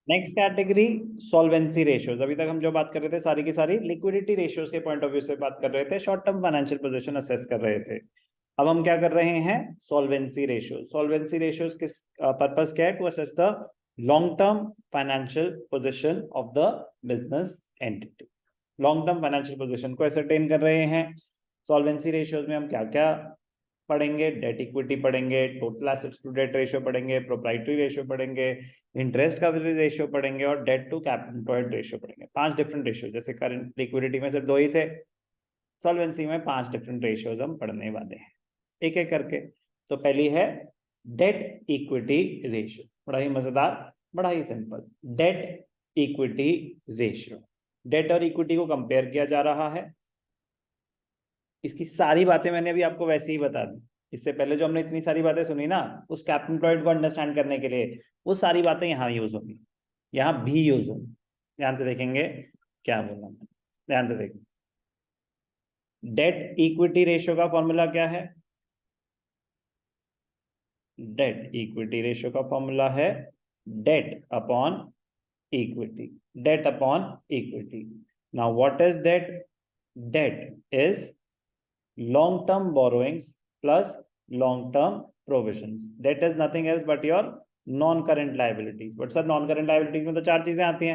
Next category solvency ratios. अभी तक हम जो बात कर रहे थे सारी की सारी लिक्विडिटी रेशियोज के पॉइंट ऑफ व्यू से बात कर रहे थे, short term financial position assess कर रहे थे। अब हम क्या कर रहे हैं, सॉल्वेंसी रेशियोज। सॉल्वेंसी रेशियोज किस पर्पस क्या है, to assess the long term financial position of the business entity. Long term financial position को एसरटेन कर रहे हैं। सॉल्वेंसी रेशियोज में हम क्या क्या पढ़ेंगे, डेट इक्विटी पढ़ेंगे, total assets to debt ratio पढ़ेंगे, प्रोप्राइटरी रेशियो पढ़ेंगे, इंटरेस्ट कवरेज रेशियो पढ़ेंगे और debt to capital employed ratio पढ़ेंगे। 5 डिफरेंट रेशियो, जैसे करंट लिक्विडिटी में सिर्फ 2 ही थे, सॉल्वेंसी में 5 डिफरेंट रेशियोज हम पढ़ने वाले हैं एक एक करके। तो पहली है डेट इक्विटी रेशियो, बड़ा ही मजेदार, बड़ा ही simple. Debt equity ratio, debt और इक्विटी को कंपेयर किया जा रहा है। इसकी सारी बातें मैंने अभी आपको वैसे ही बता दी। इससे पहले जो हमने इतनी सारी बातें सुनी ना, उस कैपिटल एम्प्लॉयड को अंडरस्टैंड करने के लिए, वो सारी बातें यहाँ यूज होंगी, यहाँ भी यूज होंगी। ध्यान से देखेंगे क्या बोला मैंने, ध्यान से देखेंगे। डेट इक्विटी रेशियो का फॉर्मूला क्या है, डेट इक्विटी रेशियो का फॉर्मूला है debt upon equity, debt upon equity. Now what is debt, debt is long term borrowings plus long term provisions. Debt is nothing else but your non current liabilities. but sir non current liabilities में तो 4 चीजें आती हैं।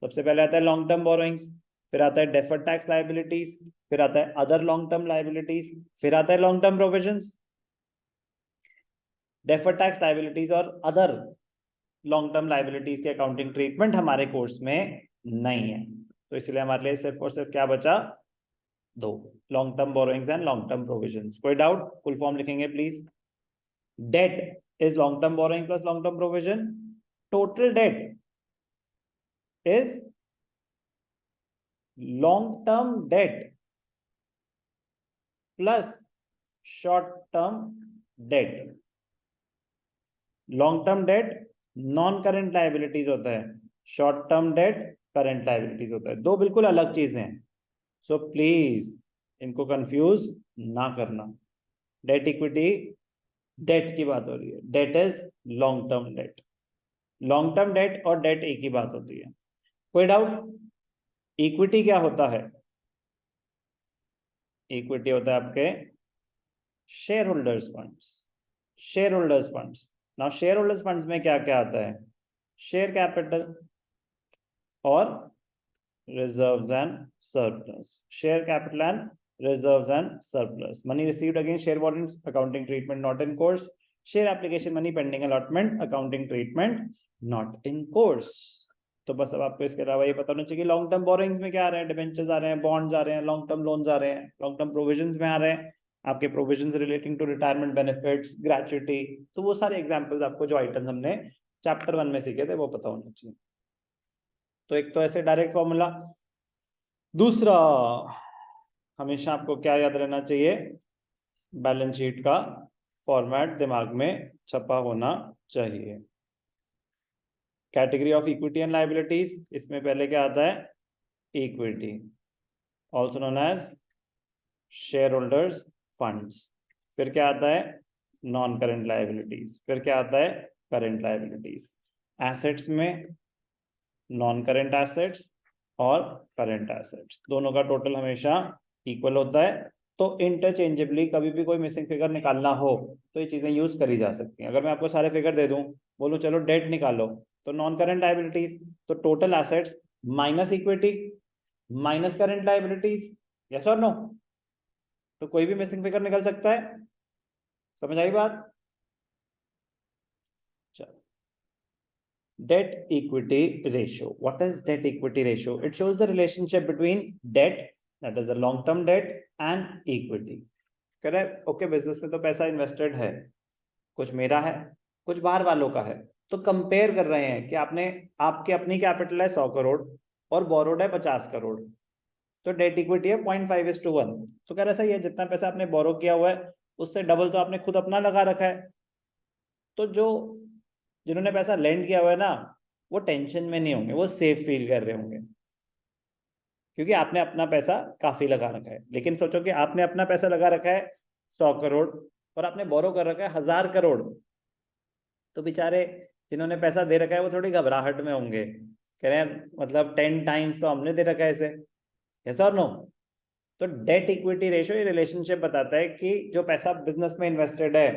सबसे पहले आता है long term borrowings, फिर आता है deferred tax liabilities, फिर आता है other long term liabilities, फिर आता है long term provisions। deferred tax liabilities और other long term liabilities के accounting treatment हमारे कोर्स में नहीं है, तो इसलिए हमारे लिए सिर्फ और सिर्फ क्या बचा, 2, long term borrowings and long term provisions. कोई डाउट, फुल फॉर्म लिखेंगे please. Debt is long term borrowing plus long term provision, total debt is long term debt plus short term debt. Long term debt non current liabilities होता है, short term debt current liabilities होता है, 2 बिल्कुल अलग चीजें हैं। So please इनको confuse ना करना। डेट इक्विटी, डेट की बात हो रही है, debt is long term debt, long term debt और डेट एक ही बात होती है। कोई डाउट, इक्विटी क्या होता है, इक्विटी होता है आपके share holders funds, share holders funds. Now share holders funds में क्या क्या आता है, शेयर कैपिटल और reserves and surplus, share capital and reserves and surplus, money received against share warrants, accounting treatment not in course, share application money pending allotment, accounting treatment not in course। तो बस अब आपको इसके अलावा ये पता होना चाहिए लॉन्ग टर्म बोरोइंग्स में क्या आ रहे हैं, डिबेंचर्स आ रहे हैं, बॉन्ड्स आ रहे हैं, लॉन्ग टर्म लोन्स आ रहे हैं, लॉन्ग टर्म प्रोविजंस में आ रहे हैं आपके provisions relating to retirement benefits, gratuity. तो वो सारे एग्जांपल्स आपको जो आइटम्स हमने चैप्टर 1 में सीखे थे वो पता होना चाहिए। तो एक तो ऐसे डायरेक्ट फॉर्मूला, दूसरा हमेशा आपको क्या याद रहना चाहिए, बैलेंस शीट का फॉर्मेट दिमाग में छपा होना चाहिए। Category of equity and liabilities, इसमें पहले क्या आता है, equity also known as share holders funds, फिर क्या आता है नॉन करेंट लायबिलिटीज, फिर क्या आता है करेंट लायबिलिटीज। एसेट्स में नॉन करेंट एसेट्स और करेंट एसेट्स दोनों का टोटल हमेशा इक्वल होता है। तो इंटरचेंजेबली कभी भी कोई मिसिंग फिगर निकालना हो तो ये चीजें यूज करी जा सकती हैं। अगर मैं आपको सारे फिगर दे दूं, बोलूं चलो डेट निकालो, तो नॉन करेंट लायबिलिटीज, तो total assets minus equity minus current liabilities, yes और नो, तो कोई भी मिसिंग फिगर निकल सकता है। समझ आई बात, चलो। debt equity ratio, what is debt equity ratio, it shows the relationship between debt, that is the long term debt, and equity। Correct, okay. Business में तो पैसा इन्वेस्टेड है, कुछ मेरा है कुछ बाहर वालों का है, तो कंपेयर कर रहे हैं कि आपने, आपकी अपनी कैपिटल है 100 करोड़ और बोरोड है 50 करोड़, तो डेट इक्विटी है 0.5:1। तो कह रहा सही है, जितना पैसा आपने बोरो किया हुआ है उससे डबल तो आपने खुद अपना लगा रखा है, तो जो जिन्होंने पैसा लेंड किया हुआ है ना, वो टेंशन में नहीं होंगे, वो सेफ फील कर रहे होंगे, क्योंकि आपने अपना पैसा काफी लगा रखा है। लेकिन सोचो कि आपने अपना पैसा लगा रखा है 100 करोड़ और आपने बोरो कर रखा है 1000 करोड़, तो बेचारे जिन्होंने पैसा दे रखा है वो थोड़ी घबराहट में होंगे, कह रहे हैं मतलब 10 टाइम्स तो हमने दे रखा है इसे, यस और नो। तो डेट इक्विटी रेशियो ये रिलेशनशिप बताता है कि जो पैसा बिजनेस में इन्वेस्टेड है,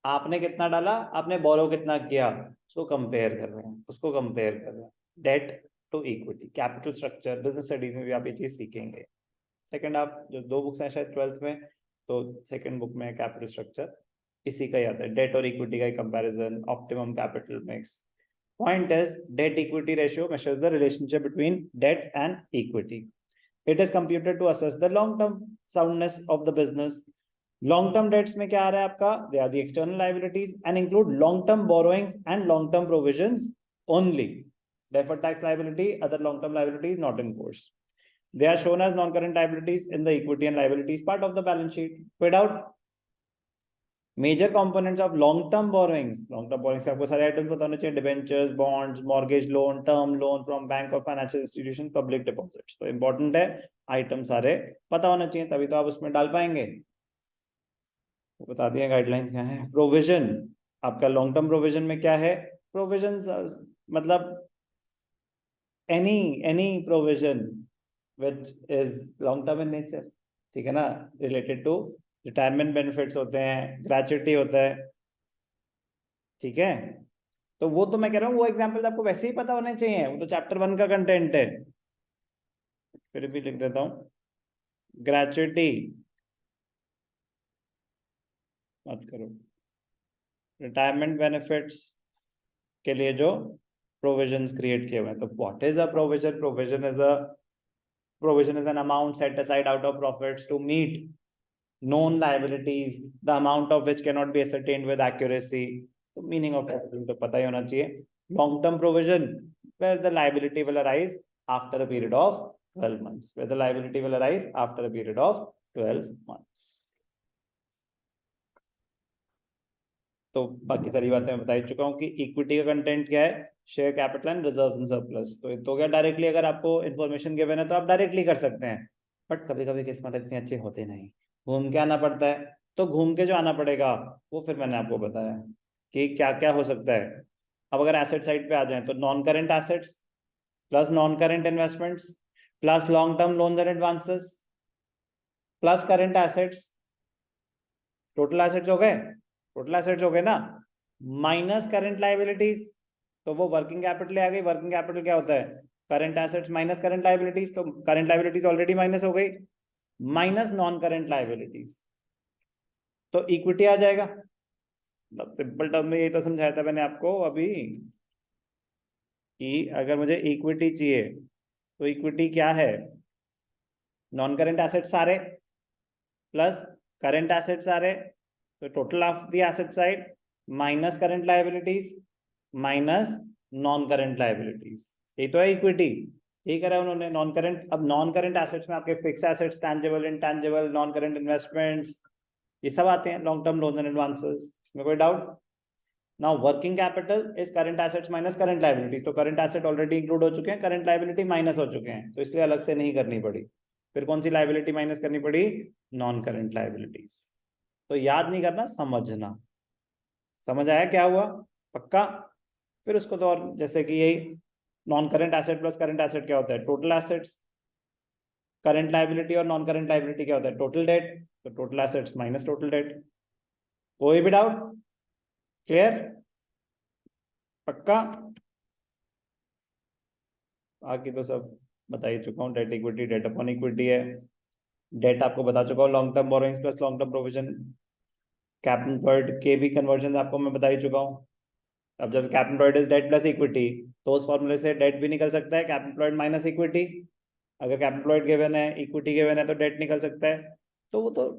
आपने कितना डाला, आपने बोरो कितना किया, उसको कंपेयर कर रहे हैं, उसको कंपेयर कर रहे हैं। Debt to equity, capital structure, business studies में भी आप ये चीज सीखेंगे। सेकंड, आप जो 2 बुक्स हैं शायद 12th में, तो सेकंड बुक में कैपिटल स्ट्रक्चर इसी का ही आता है, डेट और इक्विटी का comparison, optimum capital mix. Point is, debt equity ratio measures the relationship between debt and equity. It is computed to assess the long term soundness of the business. Long term debts में क्या आ रहा है आपका? They are the external liabilities and include long term borrowings and long term provisions only. Deferred tax liability, other long term liabilities not in force. They are shown as non-current liabilities in the equity and liabilities part of the balance sheet. Without major components of long term borrowings, long term borrowings आपको सारे items पता होने चाहिए, debentures, bonds, mortgage loan, term loan from bank और financial institution, public deposits. तो important है, item सारे पता होने चाहिए, तभी तो आप उसमें डाल पाएंगे। वो बता दिए गाइडलाइंस क्या है। प्रोविजन, आपका लॉन्ग टर्म प्रोविजन में क्या है? प्रोविजन मतलब any provision which is long term in nature, ठीक है ना, रिलेटेड टू रिटायरमेंट बेनिफिट्स होते हैं, ग्रेचुइटी होता है, ठीक है। तो वो तो मैं कह रहा हूँ वो एग्जाम्पल आपको वैसे ही पता होने चाहिए, वो तो चैप्टर 1 का कंटेंट है, फिर भी लिख देता हूँ। ग्रेचुइटी मत करो, रिटायरमेंट बेनिफिट्स के लिए जो प्रोविजंस क्रिएट किए हुए हैं। तो what is a provision? Provision is an amount set aside out of profits to meet known liabilities, the amount of which cannot be ascertained with accuracy. तो मीनिंग ऑफ प्रोविजन तो पता ही होना चाहिए। Long term provision, where the liability will arise after a period of 12 months, where the liability will arise after a period of 12 months। तो बाकी सारी बातें मैं बता ही चुका हूँ कि इक्विटी का कंटेंट क्या है, share capital and reserves and surplus. तो क्या डायरेक्टली अगर आपको इन्फॉर्मेशन गिवन है तो आप डायरेक्टली कर सकते हैं, बट कभी कभी किस्मत इतनी अच्छी होती नहीं, घूम के आना पड़ता है। तो घूम के जो आना पड़ेगा वो फिर मैंने आपको बताया कि क्या क्या हो सकता है। अब अगर एसेट साइड पे आ जाए तो non current assets plus non current investments plus long term loans and advances plus current assets, total assets हो गए, टोटल एसेट्स हो गए ना, माइनस करेंट लाइबिलिटीज, तो वो वर्किंग कैपिटल आ गई। वर्किंग कैपिटल क्या होता है? Current assets minus current liabilities, तो करंट लाइबिलिटीज ऑलरेडी माइनस हो गई, माइनस नॉन करंट लाइबिलिटीज, तो इक्विटी आ जाएगा। मतलब सिंपल टर्म में यही तो समझाया था मैंने आपको अभी कि अगर मुझे इक्विटी चाहिए तो इक्विटी क्या है? नॉन करंट एसेट्स सारे प्लस करंट एसेट्स सारे, तो total of the asset side minus current liabilities minus non current liabilities, यही तो है इक्विटी। यही करा उन्होंने नॉन करंट। अब नॉन करंट एसेट्स में आपके fix assets, tangible, intangible, non current investments, ये सब आते हैं, long term loans and advances, इसमें कोई doubt? Now working capital is current assets minus current liabilities, तो करंट एसेट ऑलरेडी इंक्लूड हो चुके हैं, करंट लाइबिलिटी माइनस हो चुके हैं, तो इसलिए अलग से नहीं करनी पड़ी। फिर कौन सी लाइबिलिटी माइनस करनी पड़ी? Non current liabilities. तो याद नहीं करना, समझना। समझ आया क्या हुआ? पक्का? फिर उसको तो और जैसे कि यही non current asset plus current asset क्या होता है? Total assets. करंट लाइबिलिटी और नॉन करंट लाइबिलिटी क्या होता है? टोटल डेट, तो total assets minus total date. कोई भी डाउट? क्लियर? पक्का? बाकी तो सब बता ही चुका हूँ। Debt equity, debt upon equity है। डेट आपको बता चुका हूँ, long term borrowings plus long term provision. Capital employed के भी कन्वर्जन आपको मैं बता ही चुका हूँ। अब जब capital employed is debt plus equity, तो उस फॉर्मूले से डेट भी निकल सकता है, कैपिटल एम्प्लॉयड माइनस इक्विटी। अगर कैपिटल एम्प्लॉयड गिवन है, इक्विटी गिवन है, तो डेट निकल सकता है। तो वो तो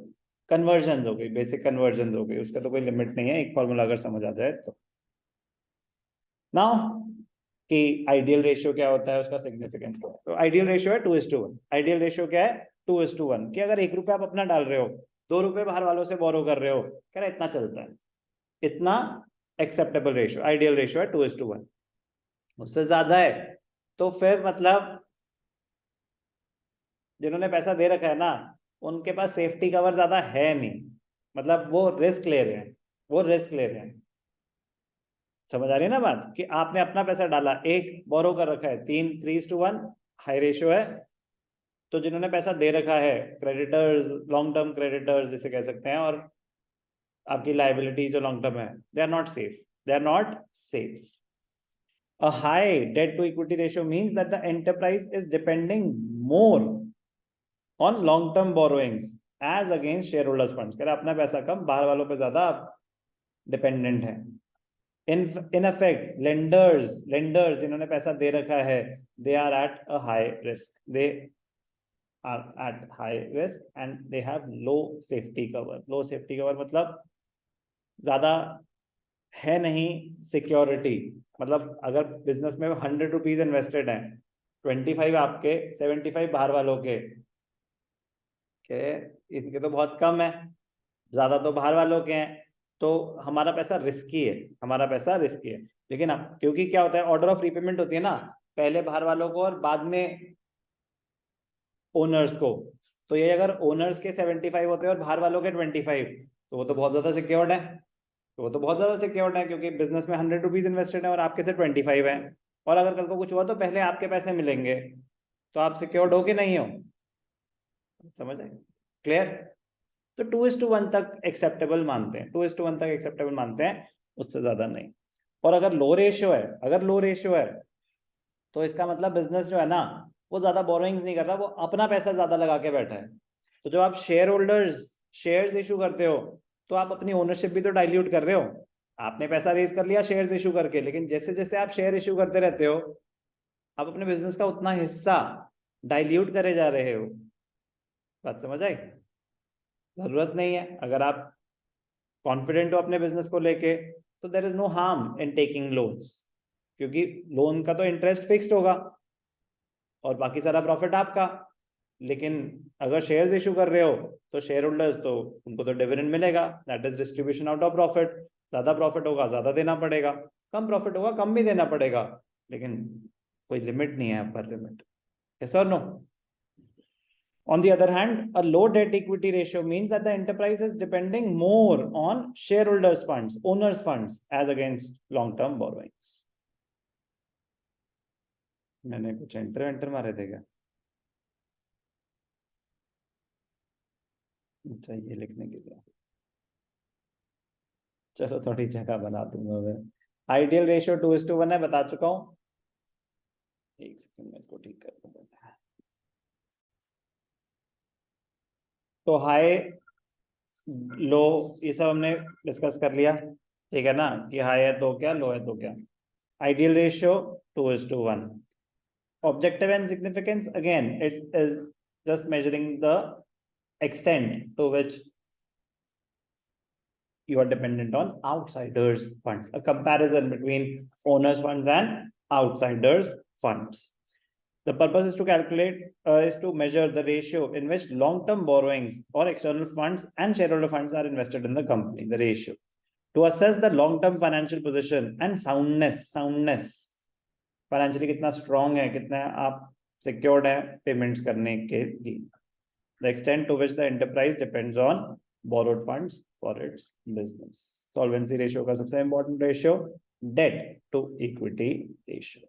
कन्वर्जन हो गई, बेसिक कन्वर्जन हो गई, उसका तो कोई लिमिट नहीं है, एक फॉर्मूला अगर समझ आ जाए तो। नाउ कि आइडियल रेशियो क्या होता है, उसका सिग्निफिकेंस क्या है। तो आइडियल रेशियो है 2:1। आइडियल रेशियो क्या है? 2:1, कि अगर 1 रुपया आप अपना डाल रहे हो, 2 रुपए बाहर वालों से बोरो कर रहे हो, कह रहे इतना चलता है, इतना एक्सेप्टेबल रेशियो, आइडियल रेशियो है 2:1। उससे ज्यादा है तो फिर मतलब जिन्होंने पैसा दे रखा है ना, उनके पास सेफ्टी कवर ज्यादा है नहीं, मतलब वो रिस्क ले रहे हैं, वो रिस्क ले रहे हैं। समझ आ रही है ना बात, कि आपने अपना पैसा डाला, एक बोरो कर रखा है, 3:1 हाई रेशियो है, तो जिन्होंने पैसा दे रखा है, क्रेडिटर्स, लॉन्ग टर्म क्रेडिटर्स जिसे कह सकते हैं, और आपकी लाइबिलिटीज जो लॉन्ग टर्म है, they are not safe, they are not safe. A high debt to equity ratio means that the enterprise is depending more on long term borrowings as against shareholders funds. कह रहा अपना पैसा कम, बाहर वालों पे ज्यादा dependent है. in effect lenders जिन्होंने पैसा दे रखा है, they are at a high risk, they are at high risk and they have low safety cover. low safety cover मतलब ज्यादा है नहीं सिक्योरिटी. मतलब अगर बिजनेस में 100 रुपीज इन्वेस्टेड है, 25 आपके, 75 बाहर वालों के इनके तो बहुत कम है, ज्यादा तो बाहर वालों के हैं, तो हमारा पैसा रिस्की है, हमारा पैसा रिस्की है. लेकिन अब क्योंकि क्या होता है, ऑर्डर ऑफ रीपेमेंट होती है ना, पहले बाहर वालों को और बाद में ओनर्स को. तो ये अगर ओनर्स के 75 होते हैं और बाहर वालों के 25, तो वो तो बहुत ज्यादा सिक्योर्ड है, तो वो तो बहुत ज्यादा सिक्योर्ड है, क्योंकि बिजनेस में 100 रुपीज इन्वेस्टेड है और आपके से 25 है, और अगर कल को कुछ हुआ तो पहले आपके पैसे मिलेंगे, तो आप सिक्योर्ड हो कि नहीं हो. समझ आए? क्लियर? तो 2:1 तक एक्सेप्टेबल मानते हैं, 2:1 तक एक्सेप्टेबल मानते हैं, उससे ज्यादा नहीं. और अगर लो रेशियो है, अगर लो रेशियो है, तो इसका मतलब बिजनेस जो है ना, वो ज्यादा बोरोइंग्स नहीं कर रहा, वो अपना पैसा ज्यादा लगा के बैठा है. तो जब आप शेयर होल्डर्स शेयर्स इशू करते हो, तो आप अपनी ओनरशिप भी तो डाइल्यूट कर रहे हो. आपने पैसा रेज कर लिया शेयर्स इशू करके, लेकिन जैसे जैसे आप शेयर इशू करते रहते हो, आप अपने बिजनेस का उतना हिस्सा डाइल्यूट करे जा रहे हो. बात समझ आई? जरूरत नहीं है, अगर आप कॉन्फिडेंट हो अपने बिजनेस को लेके, तो there is no harm in taking loans, क्योंकि लोन का तो इंटरेस्ट फिक्स्ड होगा और बाकी सारा प्रॉफिट आपका. लेकिन अगर शेयर्स इशू कर रहे हो, तो शेयर होल्डर्स, तो उनको तो डिविडेंड मिलेगा, that is distribution out of profit. ज्यादा प्रॉफिट होगा ज्यादा देना पड़ेगा, कम प्रॉफिट होगा कम भी देना पड़ेगा, लेकिन कोई लिमिट नहीं है, अपर लिमिट. यस और no? On the other hand, a low debt equity ratio means that the enterprise is depending more on shareholders funds, owners funds, as against long term borrowings. मैंने कुछ enter मारे थे क्या? अच्छा, ये लिखने के लिए चलो थोड़ी जगह बना दूंगा मैं. आइडियल रेशियो 2:1 है, बता चुका हूं. एक सेकंड में इसको ठीक कर दूंगा. तो हाई लो ये सब हमने डिस्कस कर लिया, ठीक है ना, कि हाई है तो क्या, लो है तो क्या. Ideal ratio 2:1. Objective and significance, again it is just measuring the extent to which you are dependent on outsiders funds, a comparison between owners funds and outsiders funds. The purpose is to calculate is to measure the ratio in which long term borrowings or external funds and shareholder funds are invested in the company, the ratio, to assess the long term financial position and soundness financially कितना strong है, कितना आप secured है payments करने के लिए. The extent to which the enterprise depends on borrowed funds for its business. Solvency ratio का सबसे important ratio debt to equity ratio.